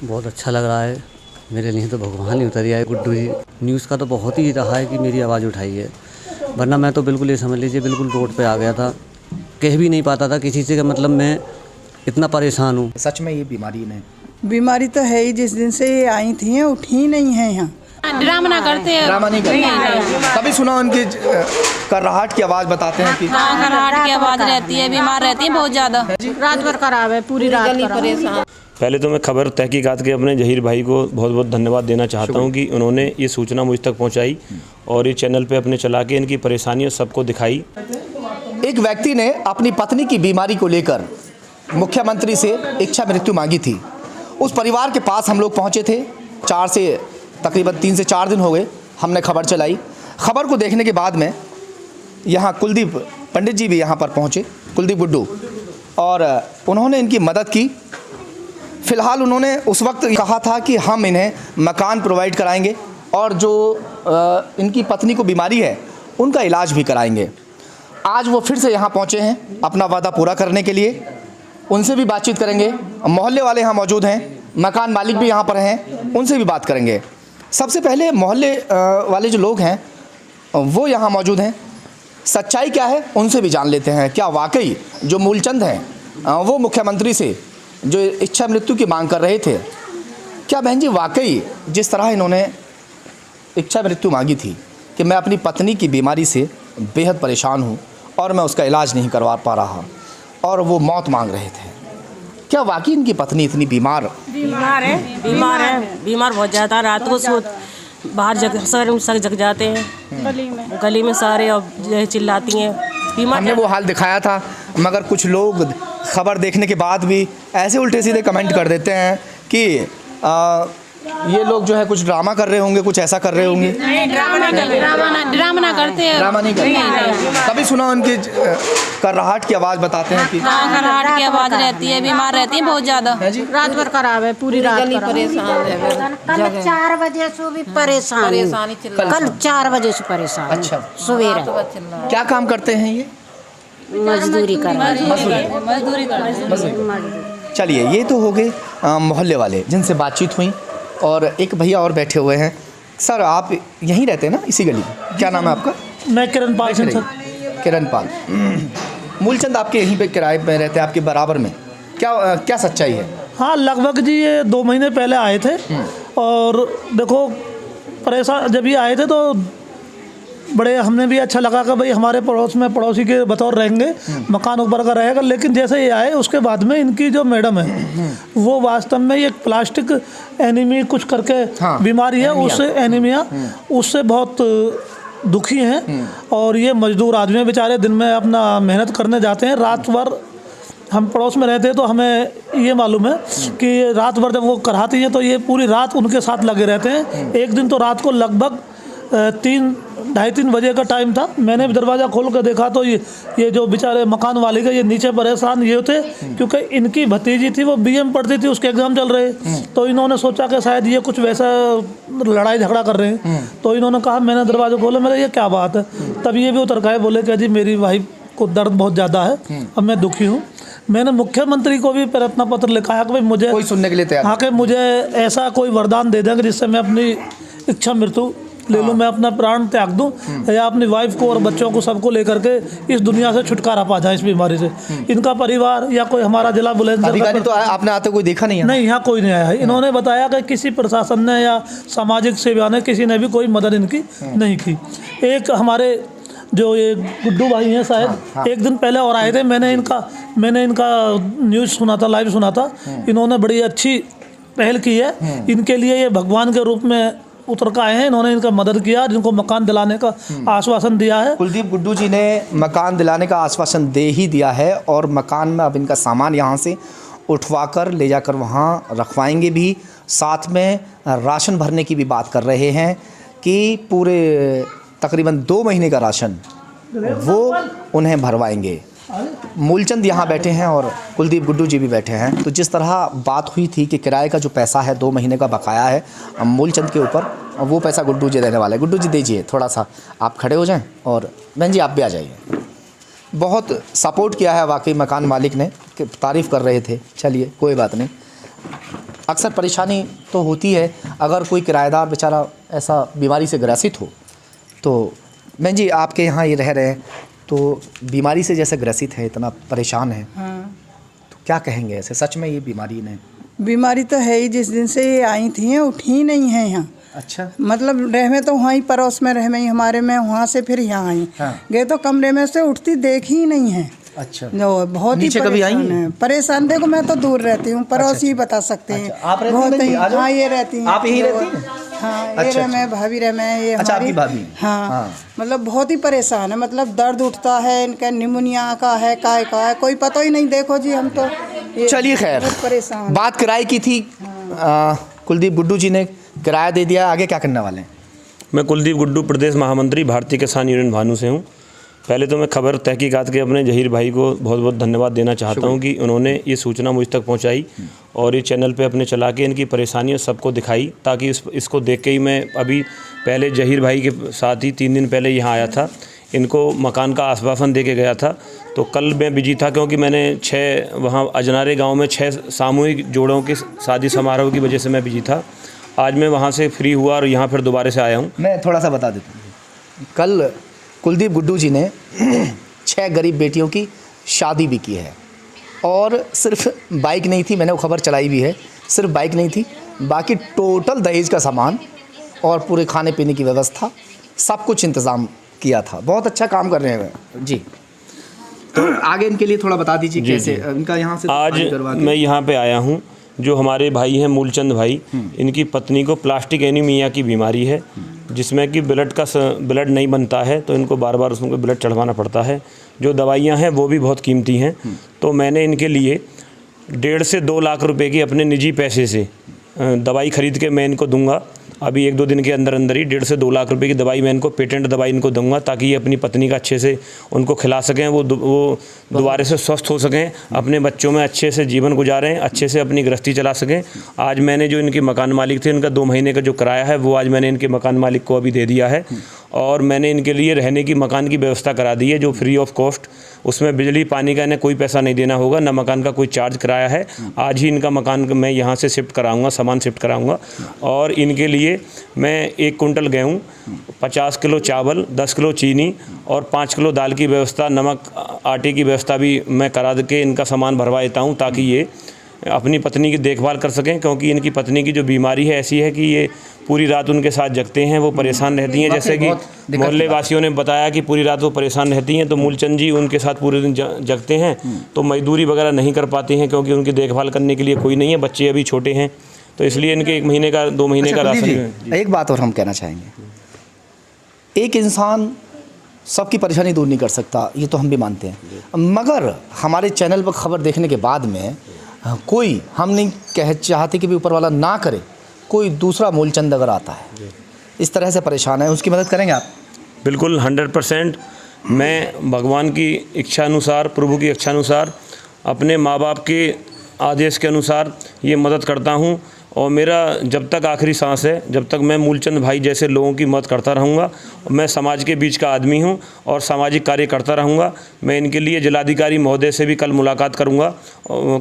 बहुत अच्छा लग रहा है, मेरे लिए तो भगवान ही उतर आए गुड्डू जी। न्यूज़ का तो बहुत ही रहा है कि मेरी आवाज़ उठाई है, वरना मैं तो बिल्कुल ये समझ लीजिए बिल्कुल रोड पे आ गया था, कह भी नहीं पाता था किसी से, मतलब मैं इतना परेशान हूँ। सच में ये बीमारी ने बीमारी तो है ही, जिस दिन से ये आई थी उठी ही नहीं है यहाँ। ड्रामा ना करते, ड्रामा नहीं करते। कभी सुना उनकी कर्राहट की आवाज़ बताते हैं कि कराहट की आवाज़ रहती है, बीमार रहती है बहुत ज़्यादा, रात भर खराब है, पूरी रात परेशान। पहले तो मैं खबर तहकीकात के अपने जहीर भाई को बहुत बहुत धन्यवाद देना चाहता हूं कि उन्होंने ये सूचना मुझ तक पहुंचाई और ये चैनल पे अपने चला के इनकी परेशानियां सबको दिखाई। एक व्यक्ति ने अपनी पत्नी की बीमारी को लेकर मुख्यमंत्री से इच्छा मृत्यु मांगी थी। उस परिवार के पास हम लोग पहुंचे थे। तकरीबन 3 से 4 दिन हो गए हमने खबर चलाई। खबर को देखने के बाद में यहाँ कुलदीप पंडित जी भी यहाँ पर पहुँचे, कुलदीप गुड्डू, और उन्होंने इनकी मदद की। फ़िलहाल उन्होंने उस वक्त कहा था कि हम इन्हें मकान प्रोवाइड कराएंगे और जो इनकी पत्नी को बीमारी है उनका इलाज भी कराएंगे। आज वो फिर से यहाँ पहुँचे हैं अपना वादा पूरा करने के लिए। उनसे भी बातचीत करेंगे। मोहल्ले वाले यहाँ मौजूद हैं, मकान मालिक भी यहाँ पर हैं, उनसे भी बात करेंगे। सबसे पहले मोहल्ले वाले जो लोग हैं वो यहाँ मौजूद हैं। सच्चाई क्या है उनसे भी जान लेते हैं। क्या वाकई जो मूलचंद हैं वो मुख्यमंत्री से जो इच्छा मृत्यु की मांग कर रहे थे, क्या बहन जी वाकई जिस तरह इन्होंने इच्छा मृत्यु मांगी थी कि मैं अपनी पत्नी की बीमारी से बेहद परेशान हूँ और मैं उसका इलाज नहीं करवा पा रहा, और वो मौत मांग रहे थे, क्या वाकई इनकी पत्नी इतनी बीमार है? बीमार बहुत ज़्यादा। रात को बाहर जग जाते हैं गली में सारे, और चिल्लाती हैं। बीमार हमने वो हाल दिखाया था, मगर कुछ लोग खबर देखने के बाद भी ऐसे उल्टे सीधे कमेंट कर देते हैं कि ये लोग जो है कुछ ड्रामा कर रहे होंगे, कुछ ऐसा कर रहे होंगे। ड्रामा ना करते, ड्रामा नहीं करते। कभी सुना उनकी कर्राहट की आवाज़ बताते हैं कि कराहट की आवाज़ रहती है, बीमार रहती है बहुत ज़्यादा, रात भर खराब है, पूरी रात परेशान है। कल 4 बजे से भी परेशान, कल 4 बजे से परेशान। अच्छा, सवेरे क्या काम करते हैं ये? मजदूरी कर रहे हैं। मजदूरी। चलिए, ये तो हो गए मोहल्ले वाले जिनसे बातचीत हुई, और एक भैया और बैठे हुए हैं। सर, आप यहीं रहते हैं ना, इसी गली? क्या नाम है आपका? मैं किरण पाल सिंह। किरण पाल। मूलचंद आपके यहीं पे किराए पे रहते हैं, आपके बराबर में। क्या सच्चाई है? हाँ, लगभग जी ये 2 महीने पहले आए थे, और देखो परेशान जब ये आए थे तो बड़े हमने भी अच्छा लगा कि भाई हमारे पड़ोस में पड़ोसी के बतौर रहेंगे, मकान ऊपर का रहेगा। लेकिन जैसे ये आए उसके बाद में इनकी जो मैडम है वो वास्तव में ये प्लास्टिक एनीमी कुछ करके बीमारी है, उससे एनीमिया, उससे बहुत दुखी हैं। और ये मजदूर आदमी बेचारे दिन में अपना मेहनत करने जाते हैं, रात भर हम पड़ोस में रहते हैं तो हमें ये मालूम है कि रात भर जब वो कराती हैं तो ये पूरी रात उनके साथ लगे रहते हैं। एक दिन तो रात को लगभग 3-3:30 बजे का टाइम था। मैंने भी दरवाज़ा खोल कर देखा तो ये जो बेचारे मकान वाले के ये नीचे परेशान ये थे, क्योंकि इनकी भतीजी थी वो BM पढ़ती थी, उसके एग्ज़ाम चल रहे, तो इन्होंने सोचा कि शायद ये कुछ वैसा लड़ाई झगड़ा कर रहे हैं। तो इन्होंने कहा, मैंने दरवाज़ा खोला, मेरा ये क्या बात है? तब ये भी उतर गए, बोले कि जी मेरी वाइफ को दर्द बहुत ज़्यादा है, अब मैं दुखी हूँ। मैंने मुख्यमंत्री को भी प्रार्थना पत्र लिखा है कि भाई मुझे कोई सुनने के लिए तैयार, हाँ, कि मुझे ऐसा कोई वरदान दे देंगे जिससे मैं अपनी इच्छा मृत्यु ले लूँ, मैं अपना प्राण त्याग दूँ, या अपनी वाइफ को और बच्चों को सबको लेकर के इस दुनिया से छुटकारा पा जाए इस बीमारी से। इनका परिवार या कोई हमारा जिला बुलंदशहर तो आपने आते कोई देखा नहीं है? नहीं, यहाँ कोई नहीं आया है। इन्होंने बताया कि किसी प्रशासन ने या सामाजिक सेवा ने किसी ने भी कोई मदद इनकी नहीं की। एक हमारे जो ये गुड्डू भाई हैं शायद, एक दिन पहले और आए थे। मैंने इनका न्यूज़ सुना था, लाइव सुना था। इन्होंने बड़ी अच्छी पहल की है। इनके लिए ये भगवान के रूप में उतर कर आए हैं। इन्होंने इनका मदद किया, जिनको मकान दिलाने का आश्वासन दिया है। कुलदीप गुड्डू जी ने मकान दिलाने का आश्वासन दे ही दिया है, और मकान में अब इनका सामान यहाँ से उठवाकर ले जाकर वहाँ रखवाएंगे भी। साथ में राशन भरने की भी बात कर रहे हैं कि पूरे तकरीबन 2 महीने का राशन वो उन्हें भरवाएंगे। मूलचंद यहाँ बैठे हैं और कुलदीप गुड्डू जी भी बैठे हैं। तो जिस तरह बात हुई थी कि किराए का जो पैसा है 2 महीने का बकाया है मूलचंद के ऊपर, वो पैसा गुड्डू जी देने वाले हैं। गुड्डू जी दीजिए, थोड़ा सा आप खड़े हो जाएं, और बहन जी आप भी आ जाइए। बहुत सपोर्ट किया है वाकई मकान मालिक ने, तारीफ़ कर रहे थे। चलिए कोई बात नहीं। अक्सर परेशानी तो होती है अगर कोई किराएदार बेचारा ऐसा बीमारी से ग्रसित हो। तो बहन जी आपके यहाँ ये रह रहे हैं तो बीमारी से जैसे ग्रसित है, इतना परेशान है, तो क्या कहेंगे ऐसे? सच में ये बीमारी ने बीमारी तो है ही, जिस दिन से ये आई थी उठी ही नहीं है यहाँ। अच्छा, मतलब रहमे तो वहाँ ही पड़ोस में रहमे ही हमारे में, वहाँ से फिर यहाँ आई गए तो कमरे में से उठती देखी ही नहीं है। अच्छा, जो बहुत ही नीचे कभी आई परेशान है। परेशान देखो मैं तो दूर रहती हूँ, पड़ोसी ही बता सकते हैं। आप रहती बहुत हैं? ही, आ जाओ। हाँ ये रहती हैं। आप यहीं रहती हैं? हाँ ये अच्छा, रहमे भाभी रहमे ये अच्छा, हमारी आपकी भाभी? हाँ, मतलब बहुत ही परेशान है। मतलब दर्द उठता है, इनका निमोनिया का है, काय का है, कोई पता ही नहीं। देखो जी हम तो चलिए खैर, बहुत परेशान। बात किराए की थी। कुलदीप गुड्डू जी ने किराया दे दिया, आगे क्या करने वाले हैं? मैं कुलदीप गुड्डू, प्रदेश महामंत्री भारतीय किसान यूनियन भानु से हूँ। पहले तो मैं खबर तहकीकात के अपने जहीर भाई को बहुत बहुत धन्यवाद देना चाहता हूँ कि उन्होंने ये सूचना मुझ तक पहुँचाई और ये चैनल पे अपने चला के इनकी परेशानियों सबको दिखाई, ताकि इसको देख के ही मैं अभी पहले जहीर भाई के साथ ही 3 दिन पहले यहाँ आया था, इनको मकान का आश्वासन दे के गया था। तो कल मैं बिजी था क्योंकि मैंने 6 वहाँ अजनारे गाँव में 6 सामूहिक जोड़ों के शादी समारोह की वजह से मैं बिजी था। आज मैं वहाँ से फ्री हुआ और यहाँ फिर दोबारा से आया हूँ। मैं थोड़ा सा बता देता हूँ। कल कुलदीप गुड्डू जी ने 6 गरीब बेटियों की शादी भी की है और सिर्फ बाइक नहीं थी, मैंने वो खबर चलाई भी है, सिर्फ बाइक नहीं थी, बाकी टोटल दहेज का सामान और पूरे खाने पीने की व्यवस्था सब कुछ इंतज़ाम किया था। बहुत अच्छा काम कर रहे हैं जी। तो आगे इनके लिए थोड़ा बता दीजिए कैसे इनका यहाँ से आज मैं यहाँ पे आया हूँ, जो हमारे भाई हैं मूलचंद भाई, इनकी पत्नी को प्लास्टिक एनीमिया की बीमारी है, जिसमें कि ब्लड नहीं बनता है, तो इनको बार बार उसमें ब्लड चढ़वाना पड़ता है। जो दवाइयाँ हैं वो भी बहुत कीमती हैं। तो मैंने इनके लिए 1.5 से 2 लाख रुपए की अपने निजी पैसे से दवाई खरीद के मैं इनको दूंगा। अभी 1-2 दिन के अंदर अंदर ही 1.5 से 2 लाख रुपए की दवाई मैं इनको, पेटेंट दवाई इनको दूंगा, ताकि ये अपनी पत्नी का अच्छे से उनको खिला सकें, वो दोबारा से स्वस्थ हो सकें, अपने बच्चों में अच्छे से जीवन गुजारें, अच्छे से अपनी गृहस्थी चला सकें। आज मैंने जो इनके मकान मालिक थे, इनका 2 महीने का जो किराया है वो आज मैंने इनके मकान मालिक को अभी दे दिया है और मैंने इनके लिए रहने की मकान की व्यवस्था करा दी है, जो फ्री ऑफ कॉस्ट। उसमें बिजली पानी का इन्हें कोई पैसा नहीं देना होगा, ना मकान का कोई चार्ज किराया है। आज ही इनका मकान मैं यहाँ से शिफ्ट कराऊंगा, सामान शिफ्ट कराऊंगा और इनके लिए मैं 1 कुंटल गेहूँ, 50 किलो चावल, 10 किलो चीनी और 5 किलो दाल की व्यवस्था, नमक आटे की व्यवस्था भी मैं करा के इनका सामान भरवा देता हूँ, ताकि ये अपनी पत्नी की देखभाल कर सकें। क्योंकि इनकी पत्नी की जो बीमारी है ऐसी है कि ये पूरी रात उनके साथ जगते हैं, वो परेशान रहती हैं। जैसे कि मोहल्ले वासियों ने बताया कि पूरी रात वो परेशान रहती हैं, तो मूलचंद जी उनके साथ पूरे दिन जगते हैं, तो मजदूरी वगैरह नहीं कर पाते हैं क्योंकि उनकी देखभाल करने के लिए कोई नहीं है, बच्चे अभी छोटे हैं, तो इसलिए इनके 1 महीने का 2 महीने का राशन। एक बात और हम कहना चाहेंगे, एक इंसान सबकी परेशानी दूर नहीं कर सकता, ये तो हम भी मानते हैं, मगर हमारे चैनल पर खबर देखने के बाद में कोई, हम नहीं कह चाहते कि भी ऊपर वाला ना करे, कोई दूसरा मूलचंद अगर आता है इस तरह से परेशान है, उसकी मदद करेंगे आप? बिल्कुल 100%। मैं भगवान की इच्छा अनुसार, प्रभु की इच्छा अनुसार, अपने माँ बाप के आदेश के अनुसार ये मदद करता हूँ और मेरा जब तक आखिरी सांस है, जब तक मैं मूलचंद भाई जैसे लोगों की मदद करता रहूँगा। मैं समाज के बीच का आदमी हूँ और सामाजिक कार्य करता रहूँगा। मैं इनके लिए जिलाधिकारी महोदय से भी कल मुलाकात करूँगा,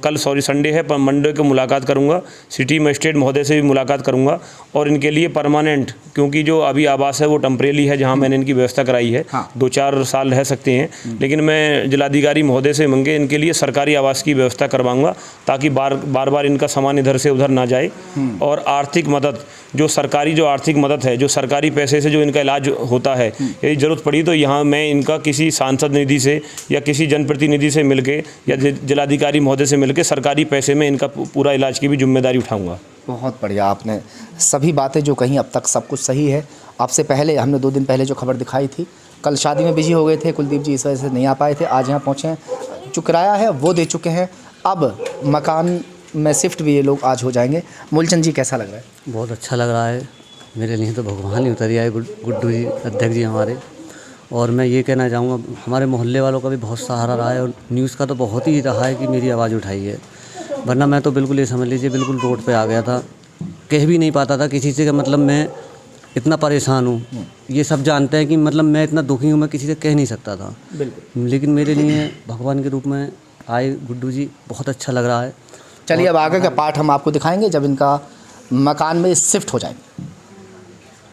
कल संडे है, पर मंडे को मुलाकात करूँगा, सिटी मजिस्ट्रेट महोदय से भी मुलाकात करूँगा और इनके लिए परमानेंट, क्योंकि जो अभी आवास है वो टेम्परेरी है, जहाँ मैंने इनकी व्यवस्था कराई है, 2-4 साल रह सकते हैं, लेकिन मैं जिलाधिकारी महोदय से मंगे इनके लिए सरकारी आवास की व्यवस्था करवाऊँगा, ताकि बार बार इनका सामान इधर से उधर ना जाए। और आर्थिक मदद, जो सरकारी जो आर्थिक मदद है, जो सरकारी पैसे से जो इनका इलाज होता है, यदि ज़रूरत पड़ी तो यहाँ मैं इनका किसी सांसद निधि से या किसी जनप्रतिनिधि से मिलके या जिलाधिकारी महोदय से मिलके सरकारी पैसे में इनका पूरा इलाज की भी जिम्मेदारी उठाऊंगा। बहुत बढ़िया, आपने सभी बातें जो कहीं अब तक सब कुछ सही है। आपसे पहले हमने 2 दिन पहले जो खबर दिखाई थी, कल शादी में बिजी हो गए थे कुलदीप जी, इस वजह से नहीं आ पाए थे, आज यहाँ पहुँचे हैं, जो किराया है वो दे चुके हैं, अब मकान में शिफ्ट भी ये लोग आज हो जाएंगे। मूलचंद जी कैसा लग रहा है? बहुत अच्छा लग रहा है, मेरे लिए तो भगवान ही उतरी आए गुड्डू जी, अध्यक्ष जी हमारे। और मैं ये कहना चाहूँगा, हमारे मोहल्ले वालों का भी बहुत सहारा रहा है और न्यूज़ का तो बहुत ही रहा है कि मेरी आवाज़ उठाई है, वरना मैं तो बिल्कुल ये समझ लीजिए बिल्कुल रोड पे आ गया था, कह भी नहीं पाता था किसी से, मतलब मैं इतना परेशान हूँ। ये सब जानते हैं कि मतलब मैं इतना दुखी हूँ, मैं किसी से कह नहीं सकता था, लेकिन मेरे लिए भगवान के रूप में आए गुड्डू जी, बहुत अच्छा लग रहा है। चलिए अब आगे का पार्ट हम आपको दिखाएंगे जब इनका मकान में शिफ्ट हो जाएंगे।